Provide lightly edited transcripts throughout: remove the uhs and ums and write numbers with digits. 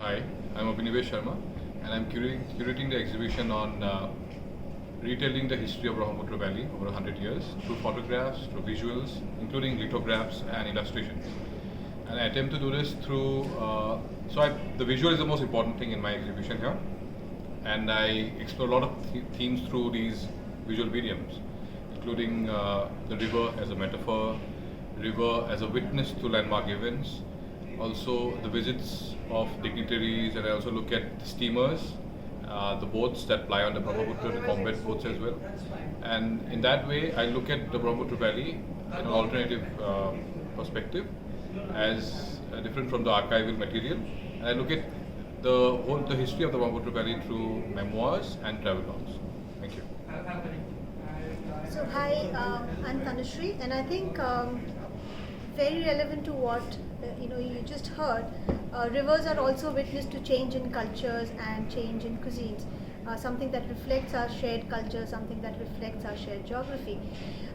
Hi, I'm Avinibesh and I'm curating the exhibition on retelling the history of Brahmaputra Valley over 100 years through photographs, through visuals, including lithographs and illustrations. And I attempt to do this through, the visual is the most important thing in my exhibition here. And I explore a lot of themes through these visual mediums, including the river as a metaphor, river as a witness to landmark events, also the visits of dignitaries, and I also look at steamers, the boats that ply on the Brahmaputra, the combat boats as well. And in that way, I look at the Brahmaputra Valley in an alternative perspective, as different from the archival material. And I look at the history of the Brahmaputra Valley through memoirs and travelogues. Thank you. So hi, I'm Tanushree, and I think very relevant to what you just heard. Rivers are also witness to change in cultures and change in cuisines. Something that reflects our shared culture, something that reflects our shared geography.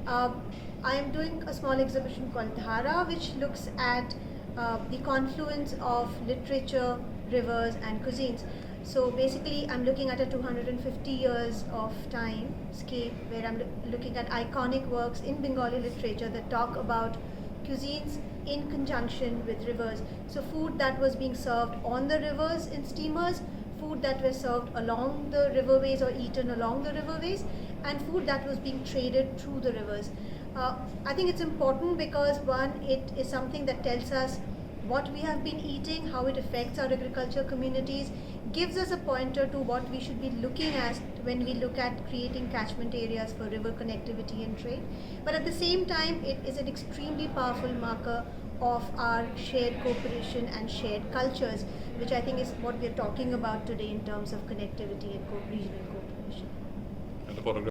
I am doing a small exhibition called Dhara, which looks at the confluence of literature, rivers, and cuisines. So basically, I'm looking at a 250 years of time scape where I'm looking at iconic works in Bengali literature that talk about cuisines in conjunction with rivers. So food that was being served on the rivers in steamers, food that was served along the riverways or eaten along the riverways, and food that was being traded through the rivers. I think it's important because one, it is something that tells us what we have been eating, how it affects our agriculture communities, gives us a pointer to what we should be looking at when we look at creating catchment areas for river connectivity and trade. But at the same time, it is an extremely powerful marker of our shared cooperation and shared cultures, which I think is what we're talking about today in terms of connectivity and regional cooperation. And the photograph.